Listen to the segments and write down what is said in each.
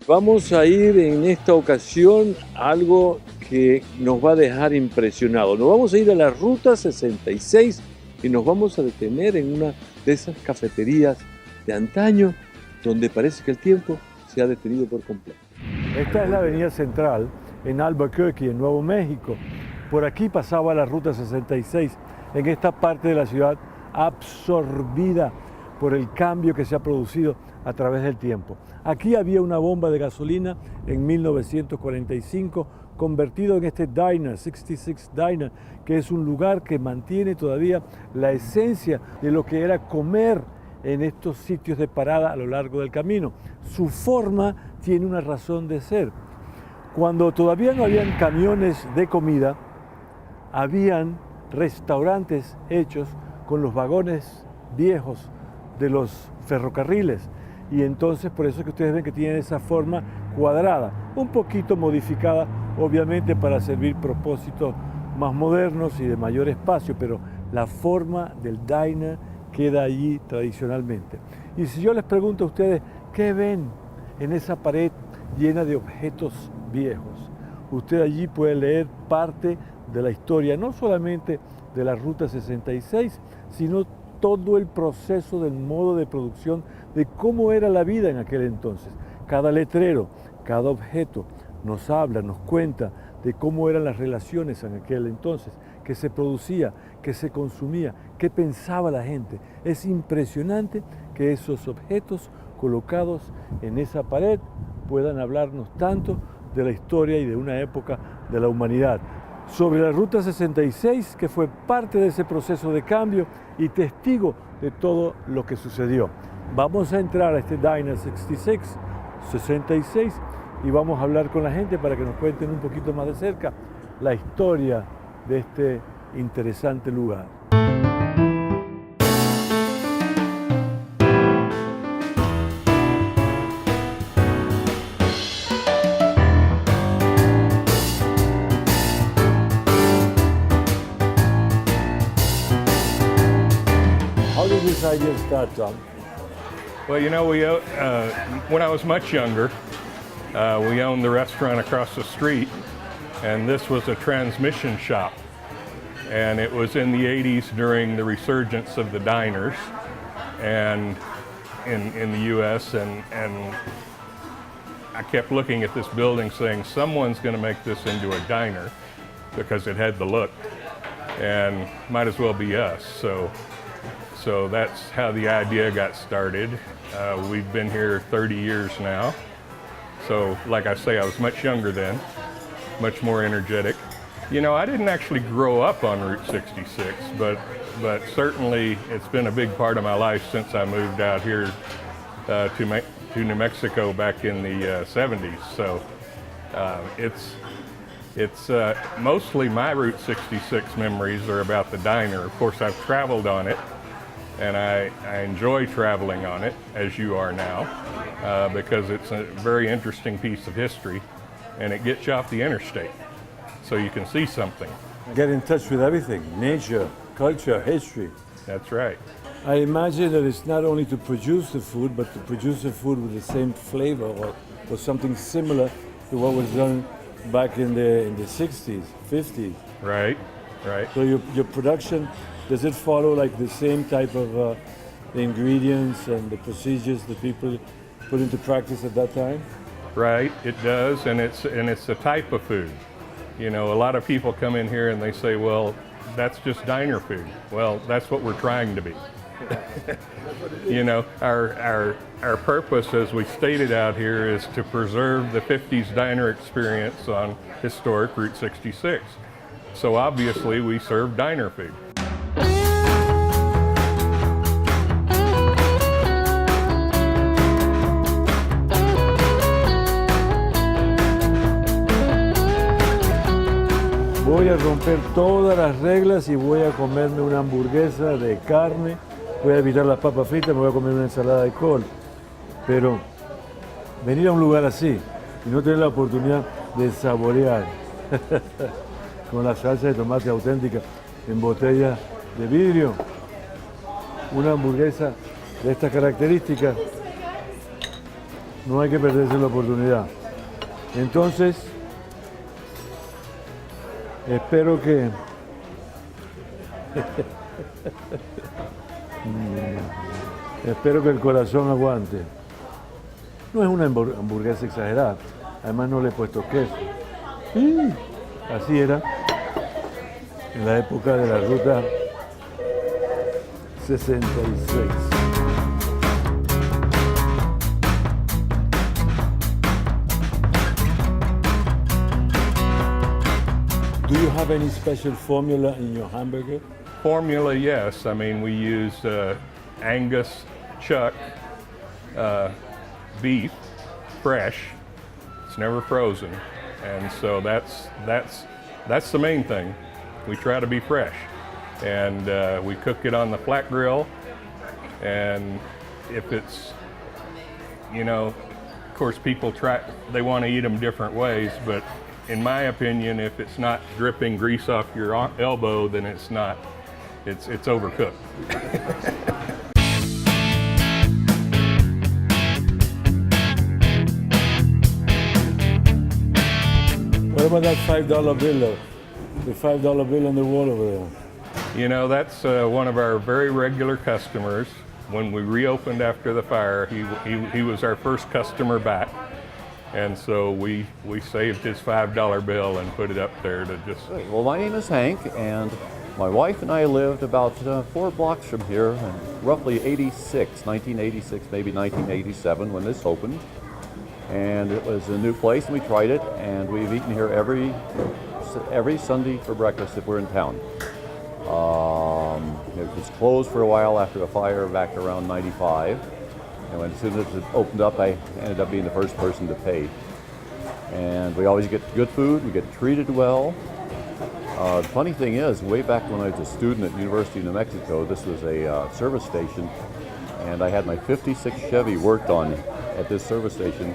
Vamos a ir en esta ocasión a algo que nos va a dejar impresionados. Nos vamos a ir a la ruta 66 y nos vamos a detener en una de esas cafeterías de antaño donde parece que el tiempo se ha detenido por completo. Esta es la avenida central en Albuquerque, en Nuevo México. Por aquí pasaba la ruta 66 en esta parte de la ciudad absorbida por el cambio que se ha producido a través del tiempo. Aquí había una bomba de gasolina en 1945 convertido en este diner, 66 Diner, que es un lugar que mantiene todavía la esencia de lo que era comer en estos sitios de parada a lo largo del camino. Su forma tiene una razón de ser. Cuando todavía no habían camiones de comida, habían restaurantes hechos con los vagones viejos de los ferrocarriles, y entonces por eso es que ustedes ven que tienen esa forma cuadrada, un poquito modificada obviamente para servir propósitos más modernos y de mayor espacio, pero la forma del diner queda allí tradicionalmente. Y si yo les pregunto a ustedes, ¿qué ven en esa pared llena de objetos viejos? Usted allí puede leer parte de la historia, no solamente de la Ruta 66, sino todo el proceso del modo de producción, de cómo era la vida en aquel entonces. Cada letrero, cada objeto nos habla, nos cuenta de cómo eran las relaciones en aquel entonces, qué se producía, qué se consumía, qué pensaba la gente. Es impresionante que esos objetos colocados en esa pared puedan hablarnos tanto de la historia y de una época de la humanidad. Sobre la Ruta 66, que fue parte de ese proceso de cambio y testigo de todo lo que sucedió. Vamos a entrar a este Diner 66 y vamos a hablar con la gente para que nos cuenten un poquito más de cerca la historia de este interesante lugar. How did this idea start, Tom? Well, you know, when I was much younger, we owned the restaurant across the street, and this was a transmission shop. And it was in the 80s during the resurgence of the diners and in the U.S. And I kept looking at this building saying, someone's going to make this into a diner because it had the look, and might as well be us. So that's how the idea got started. We've been here 30 years now. So like I say, I was much younger then, much more energetic. You know, I didn't actually grow up on Route 66, but certainly it's been a big part of my life since I moved out here to New Mexico back in the 70s. So it's mostly my Route 66 memories are about the diner. Of course, I've traveled on it, and I enjoy traveling on it, as you are now, because it's a very interesting piece of history, and it gets you off the interstate, so you can see something. Get in touch with everything, nature, culture, history. That's right. I imagine that it's not only to produce the food, but to produce the food with the same flavor or something similar to what was done back in the 60s, 50s. Right, right. So your production, does it follow like the same type of ingredients and the procedures that people put into practice at that time? Right, it does, and it's a type of food. You know, a lot of people come in here and they say, well, that's just diner food. Well, that's what we're trying to be. You know, our purpose, as we stated out here, is to preserve the 50s diner experience on historic Route 66. So obviously we serve diner food. Voy a romper todas las reglas y voy a comerme una hamburguesa de carne. Voy a evitar las papas fritas, me voy a comer una ensalada de col. Pero venir a un lugar así y no tener la oportunidad de saborear con la salsa de tomate auténtica en botella de vidrio, una hamburguesa de estas características, No hay que perderse la oportunidad. Entonces, espero que espero que el corazón aguante. No es una hamburguesa exagerada, además no le he puesto queso. Así era en la época de la ruta 66. Do you have any special formula in your hamburger? Formula, yes. I mean, we use Angus chuck beef, fresh. It's never frozen, and so that's the main thing. We try to be fresh, and we cook it on the flat grill. And if it's, you know, of course, people they want to eat them different ways, but in my opinion, if it's not dripping grease off your elbow, then it's not. It's overcooked. What about that $5 bill, the $5 bill on the wall over there? You know, that's one of our very regular customers. When we reopened after the fire, he was our first customer back. And so we saved his $5 bill and put it up there to just... Well, my name is Hank, and my wife and I lived about 4 blocks from here in roughly 1986, maybe 1987 when this opened. And it was a new place, and we tried it, and we've eaten here every Sunday for breakfast if we're in town. It was closed for a while after the fire back around 95. And as soon as it opened up, I ended up being the first person to pay. And we always get good food, we get treated well. The funny thing is, way back when I was a student at University of New Mexico, this was a service station, and I had my 56 Chevy worked on at this service station,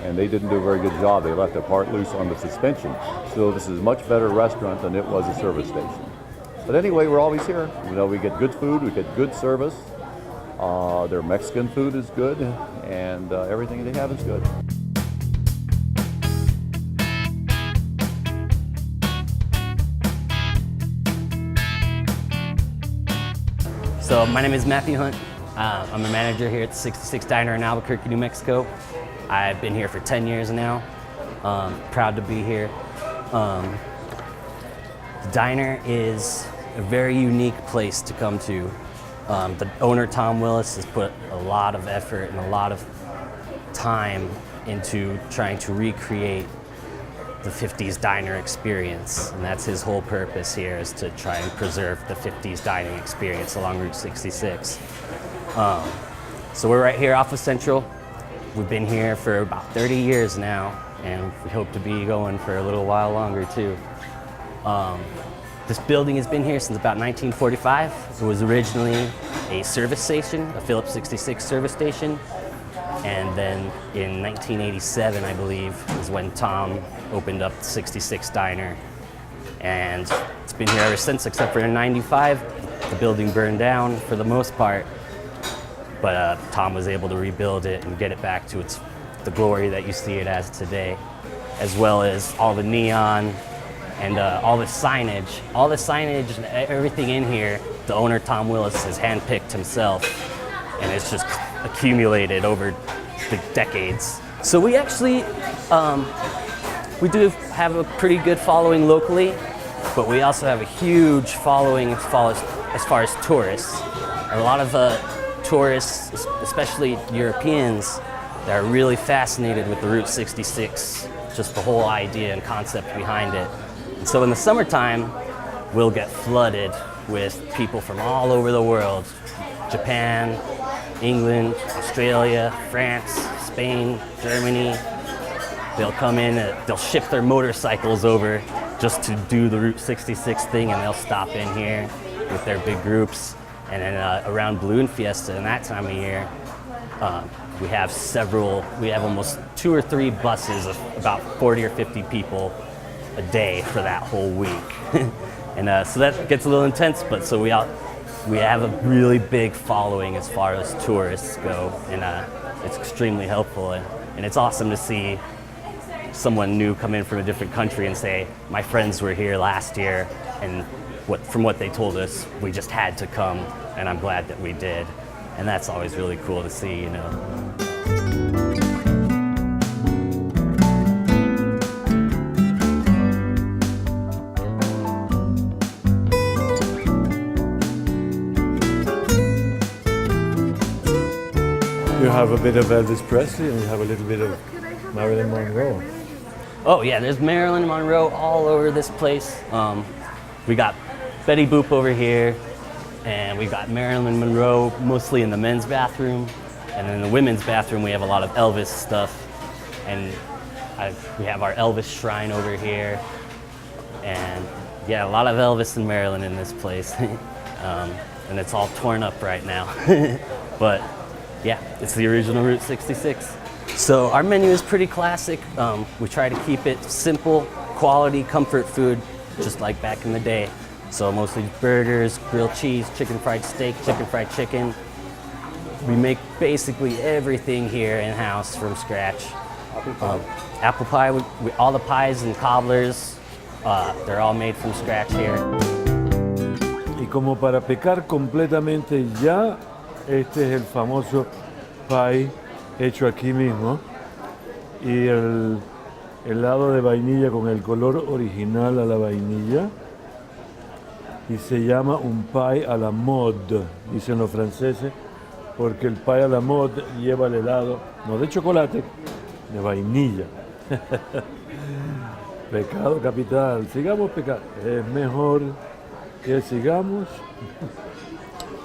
and they didn't do a very good job. They left a part loose on the suspension. So this is a much better restaurant than it was a service station. But anyway, we're always here. You know, we get good food, we get good service. Their Mexican food is good, and everything they have is good. So my name is Matthew Hunt. I'm a manager here at the 66 Diner in Albuquerque, New Mexico. I've been here for 10 years now. Proud to be here. The diner is a very unique place to come to. The owner, Tom Willis, has put a lot of effort and a lot of time into trying to recreate the 50s diner experience. And that's his whole purpose here, is to try and preserve the 50s dining experience along Route 66. So we're right here off of Central. We've been here for about 30 years now, and we hope to be going for a little while longer too. This building has been here since about 1945. It was originally a service station, a Phillips 66 service station. And then in 1987, I believe, is when Tom opened up the 66 Diner. And it's been here ever since, except for in 95. The building burned down for the most part. But Tom was able to rebuild it and get it back to the glory that you see it as today, as well as all the neon and all the signage. All the signage and everything in here, the owner, Tom Willis, has handpicked himself, and it's just accumulated over the decades. So we actually, we do have a pretty good following locally, but we also have a huge following as far as tourists. A lot of tourists, especially Europeans, that are really fascinated with the Route 66, just the whole idea and concept behind it. And so in the summertime, we'll get flooded with people from all over the world. Japan, England, Australia, France, Spain, Germany. They'll come in, they'll ship their motorcycles over just to do the Route 66 thing, and they'll stop in here with their big groups. And then around Balloon Fiesta in that time of year, we have almost 2 or 3 buses of about 40 or 50 people a day for that whole week. And so that gets a little intense, but so we have a really big following as far as tourists go, and it's extremely helpful. And it's awesome to see someone new come in from a different country and say, my friends were here last year, and from what they told us, we just had to come, and I'm glad that we did. And that's always really cool to see, you know. You have a bit of Elvis Presley and you have a little bit of Marilyn Monroe. Oh yeah, there's Marilyn Monroe all over this place. We got Betty Boop over here, and we got Marilyn Monroe mostly in the men's bathroom, and in the women's bathroom we have a lot of Elvis stuff, and we have our Elvis shrine over here, and yeah, a lot of Elvis and Marilyn in this place, and it's all torn up right now, but yeah, it's the original Route 66. So our menu is pretty classic. We try to keep it simple, quality, comfort food, just like back in the day. So mostly burgers, grilled cheese, chicken fried steak, chicken fried chicken. We make basically everything here in-house from scratch. Apple pie, all the pies and cobblers, they're all made from scratch here. Y como para pecar completamente ya, este es el famoso pie hecho aquí mismo. Y el helado de vainilla con el color original a la vainilla. Y se llama un pie à la mode, dicen los franceses, porque el pie à la mode lleva el helado, no de chocolate, de vainilla. Pecado capital, sigamos pecando. Es mejor que sigamos.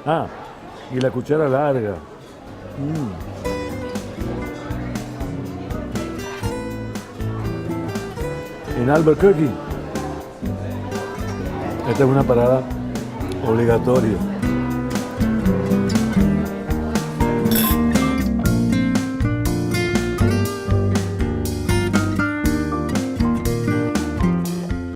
Ah, y la cuchara larga. En Albuquerque, esta es una parada obligatoria.